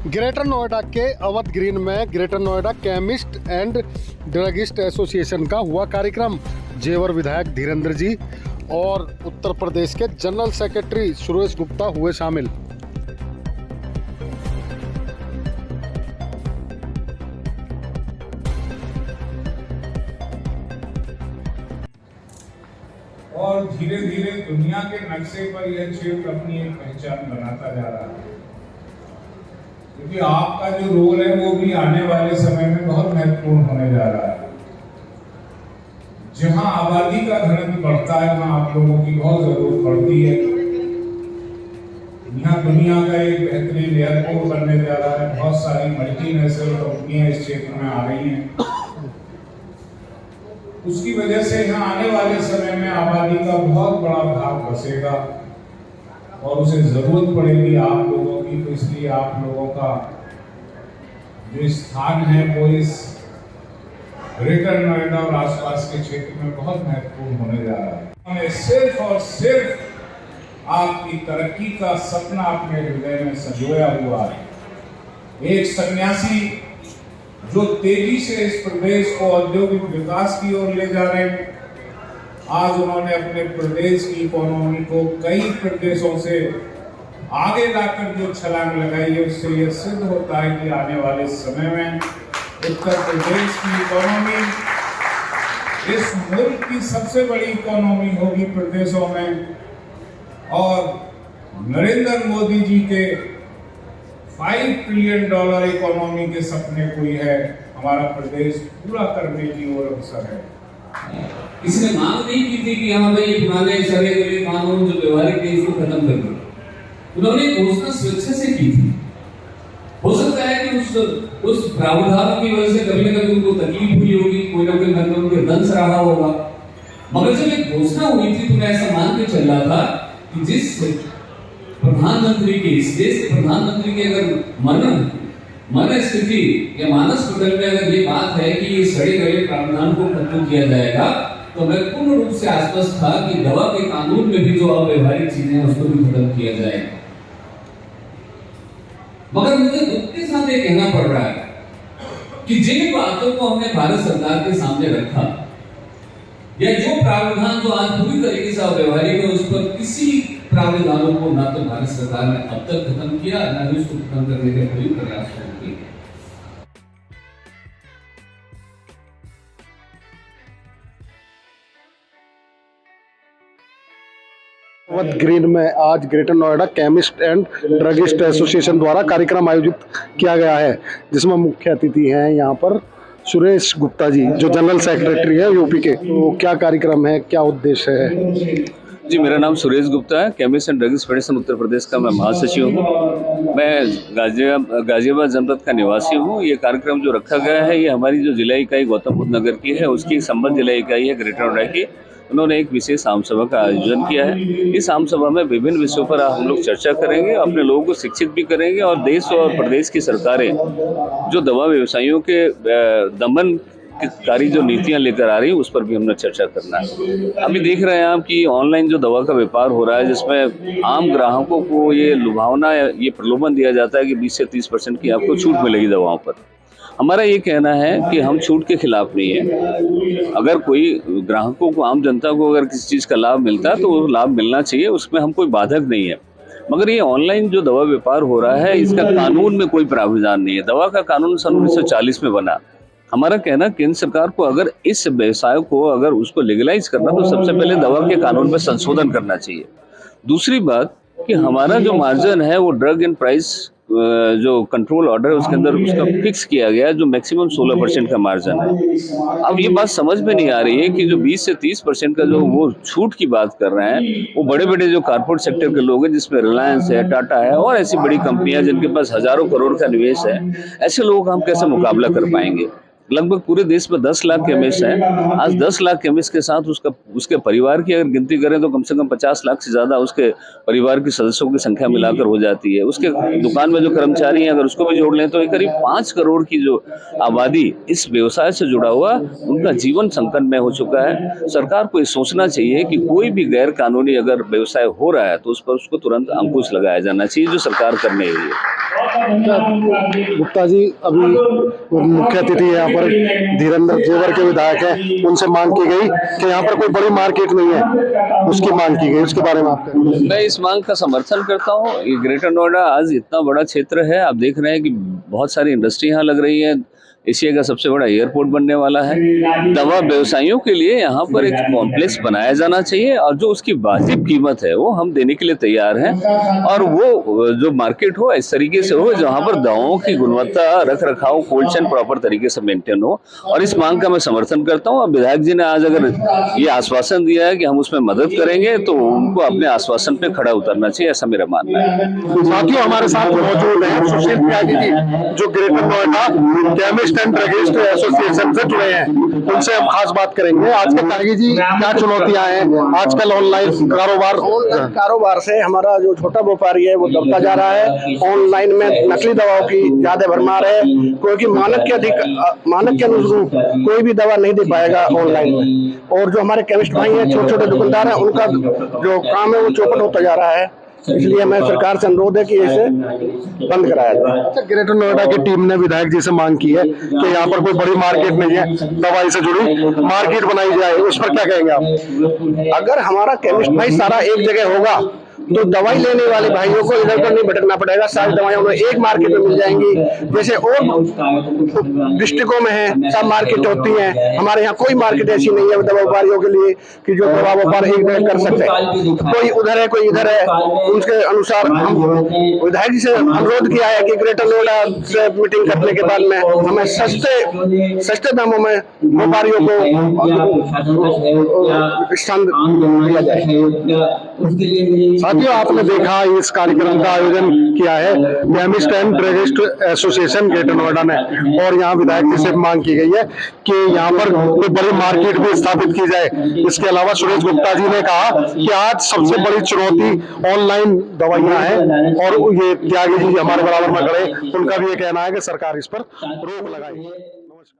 Greater Noida के Awadh green में greater Noida chemist and druggist association का हुआ कार्यक्रम। जेवर विधायक धीरेन्द्र जी और उत्तर प्रदेश के जनरल सेक्रेटरी सुरेश गुप्ता हुए शामिल। और धीरे धीरे दुनिया के नक्शे पर यह क्षेत्र अपनी एक पहचान बनाता जा रहा है, क्योंकि आपका जो रोल है वो भी आने वाले समय में बहुत महत्वपूर्ण होने जा रहा है। जहां आबादी का घनत्व बढ़ता है वहां आप लोगों की बहुत जरूरत पड़ती है। यहाँ दुनिया का एक बेहतरीन एयरपोर्ट बनने जा रहा है, बहुत सारी मल्टीनेशनल कंपनियां इस क्षेत्र में आ रही हैं। उसकी वजह से यहाँ आने वाले समय में आबादी का बहुत बड़ा भाग बसेगा और उसे जरूरत पड़ेगी आप लोगों की। तो इसलिए आप लोगों का जो स्थान है वो इस ग्रेटर नोएडा और आसपास के क्षेत्र में बहुत महत्वपूर्ण होने जा रहा है। हमें सिर्फ और सिर्फ आपकी तरक्की का सपना अपने हृदय में संजोया हुआ है। एक सन्यासी जो तेजी से इस प्रदेश को औद्योगिक विकास की ओर ले जा रहे हैं। आज उन्होंने अपने प्रदेश की इकोनॉमी को कई प्रदेशों से आगे लाकर जो छलांग लगाई है, उससे यह सिद्ध होता है कि आने वाले समय में उत्तर प्रदेश की इकोनॉमी इस मुल्क की सबसे बड़ी इकोनॉमी होगी प्रदेशों में। और नरेंद्र मोदी जी के $5 ट्रिलियन इकोनॉमी के सपने कोई है, हमारा प्रदेश पूरा करने की ओर अवसर है। किसी ने मांग नहीं की थी कि हाँ भाई पुराने सड़े गले कानून जो व्यवहारिक है इसको खत्म कर दो। उन्होंने घोषणा स्वेच्छा से की थी। हो सकता है कि उस प्रावधान की वजह से कभी न कभी उनको तकलीफ हुई होगी, कोई ना कोई मतलब उनके दंश रहा होगा, मगर जब एक घोषणा हुई थी तो मैं ऐसा मान के चल रहा था कि जिस प्रधानमंत्री के इस देश के प्रधानमंत्री के अगर मन स्थिति या मानस मंडल में अगर ये बात है कि ये सड़े गले प्रावधान को खत्म किया जाएगा, तो मैं पूर्ण रूप से आश्वस्त था कि दवा के कानून में भी जो अव्यवहारिक चीजें हैं उसको भी खत्म किया जाएगा। मगर मुझे दुख के साथ ये कहना पड़ रहा है कि जिन बातों को हमने भारत सरकार के सामने रखा या जो प्रावधान जो आज पूरी तरीके से अव्यवहारिक है, उस पर किसी प्रावधानों को ना तो भारत सरकार ने अब तक खत्म किया, ना ही उसको खत्म करने के कोई प्रयास किए। अवध ग्रीन में आज greater Noida chemist and druggist association द्वारा कार्यक्रम आयोजित किया गया है, जिसमें मुख्य अतिथि हैं यहाँ पर सुरेश गुप्ता जी, जो जनरल सेक्रेटरी है यूपी के। तो क्या कार्यक्रम है, क्या उद्देश्य है? जी, मेरा नाम सुरेश गुप्ता है। Chemist and drugs federation Uttar Pradesh का मैं महासचिव हूँ। मैं गाजियाबाद जनपद का निवासी हूँ। ये कार्यक्रम जो रखा गया है ये हमारी जो जिला इकाई गौतम बुद्ध नगर की है, उसकी संबद्ध जिला इकाई है ग्रेटर नोएडा की। उन्होंने एक विशेष आम सभा का आयोजन किया है। इस आम सभा में विभिन्न विषयों पर हम लोग चर्चा करेंगे, अपने लोगों को शिक्षित भी करेंगे और देश और प्रदेश की सरकारें जो दवा व्यवसायियों के दमन कारी जो नीतियां लेकर आ रही है उस पर भी हमने चर्चा करना है। अभी देख रहे हैं आप कि ऑनलाइन जो दवा का व्यापार हो रहा है, जिसमें आम ग्राहकों को ये लुभावना, ये प्रलोभन दिया जाता है कि 20 से 30% की आपको छूट मिलेगी दवाओं पर। हमारा ये कहना है कि हम छूट के खिलाफ नहीं है। अगर कोई ग्राहकों को, आम जनता को अगर किसी चीज़ का लाभ मिलता है तो वो लाभ मिलना चाहिए, उसमें हम कोई बाधक नहीं है। मगर ये ऑनलाइन जो दवा व्यापार हो रहा है इसका कानून में कोई प्रावधान नहीं है। दवा का कानून सन 1940 में बना। हमारा कहना केंद्र सरकार को अगर इस व्यवसाय को अगर उसको लीगलाइज करना तो सबसे पहले दवा के कानून में संशोधन करना चाहिए। दूसरी बात कि हमारा जो मार्जिन है वो ड्रग एंड प्राइस जो कंट्रोल ऑर्डर है उसके अंदर उसका फिक्स किया गया है, जो मैक्सिमम 16% का मार्जिन है। अब ये बात समझ में नहीं आ रही है कि जो 20 से 30% का जो वो छूट की बात कर रहे हैं, वो बड़े बड़े जो कारपोरेट सेक्टर के लोग हैं, जिसमें रिलायंस है, टाटा है और ऐसी बड़ी कंपनियां जिनके पास हजारों करोड़ का निवेश है, ऐसे लोगों का हम कैसे मुकाबला कर पाएंगे? लगभग पूरे देश में 10 लाख केमिस्ट हैं। आज 10 लाख केमिस्ट के साथ उसके परिवार की अगर गिनती करें तो कम से कम 50 लाख से ज़्यादा उसके परिवार के सदस्यों की संख्या मिलाकर हो जाती है। उसके दुकान में जो कर्मचारी हैं अगर उसको भी जोड़ लें तो करीब 5 करोड़ की जो आबादी इस व्यवसाय से जुड़ा हुआ, उनका जीवन संकट में हो चुका है। सरकार को ये सोचना चाहिए कि कोई भी गैर कानूनी अगर व्यवसाय हो रहा है तो उस पर उसको तुरंत अंकुश लगाया जाना चाहिए, जो सरकार कर नहीं रही है। गुप्ता जी, अभी मुख्य अतिथि यहाँ पर धीरेन्द्र जेवर के विधायक हैं, उनसे मांग की गई कि यहाँ पर कोई बड़ी मार्केट नहीं है, उसकी मांग की गई, उसके बारे में आप कहें? मैं इस मांग का समर्थन करता हूँ। ये ग्रेटर नोएडा आज इतना बड़ा क्षेत्र है, आप देख रहे हैं कि बहुत सारी इंडस्ट्री यहाँ लग रही है, एशिया का सबसे बड़ा एयरपोर्ट बनने वाला है। दवा व्यवसायियों के लिए यहाँ पर एक कॉम्प्लेक्स बनाया जाना चाहिए और जो उसकी वाजिब कीमत है वो हम देने के लिए तैयार हैं, और वो जो मार्केट हो इस तरीके से हो जहाँ पर दवाओं की गुणवत्ता, रख रखाव, कोल्ड चेन प्रॉपर तरीके से मेंटेन हो, और इस मांग का मैं समर्थन करता हूँ। और विधायक जी ने आज अगर ये आश्वासन दिया है कि हम उसमें मदद करेंगे तो उनको अपने आश्वासन पे खड़ा उतरना चाहिए, ऐसा मेरा मानना है। साथियों, हमारे साथ मौजूद हैं सुशील त्यागी जी, जो greater Noida chemist and druggist association से जुड़े हैं। उनसे हम खास बात करेंगे। आज के त्यागी जी, क्या चुनौतियां हैं आजकल ऑनलाइन कारोबार से? हमारा जो छोटा व्यापारी है वो दबता जा रहा है। ऑनलाइन में नकली दवाओं की ज्यादा भरमार है, क्योंकि मानक के अनुरूप कोई भी दवा नहीं दे पाएगा ऑनलाइन में। और जो हमारे केमिस्ट भाई हैं, छोटे छोटे दुकानदार हैं, उनका जो काम है वो चौपट होता जा रहा है। इसलिए मैं सरकार से अनुरोध है कि इसे बंद कराया जाए। ग्रेटर नोएडा की टीम ने विधायक जी से मांग की है कि यहाँ पर कोई बड़ी मार्केट नहीं है, दवाई से जुड़ी मार्केट बनाई जाए, उस पर क्या कहेंगे आप? अगर हमारा केमिस्ट भाई सारा एक जगह होगा तो दवाई लेने वाले भाइयों को इधर उधर नहीं भटकना पड़ेगा, सारी दवाएं उन्हें एक मार्केट में मिल जाएंगी। जैसे और डिस्ट्रिक्टों में है, सब मार्केट होती हैं, हमारे यहाँ कोई मार्केट ऐसी नहीं है दवा व्यापारियों के लिए कि जो दवा व्यापार एक जगह कर सकते हैं। कोई उधर है, कोई इधर है। उसके अनुसार हम विधायक जी से अनुरोध किया है कि ग्रेटर नोएडा से मीटिंग करने के बाद में हमें सस्ते दामों में व्यापारियों को स्थान दिया जाए। साथियों, आपने देखा इस कार्यक्रम का आयोजन किया है chemist and druggist association greater Noida ने, और यहाँ विधायक जी से मांग की गई है कि यहाँ पर कोई बड़ी मार्केट भी स्थापित की जाए। इसके अलावा सुरेश गुप्ता जी ने कहा कि आज सबसे बड़ी चुनौती ऑनलाइन दवाइयाँ हैं, और ये त्यागी जी हमारे बराबर में खड़े, उनका भी ये कहना है कि सरकार इस पर रोक लगाए।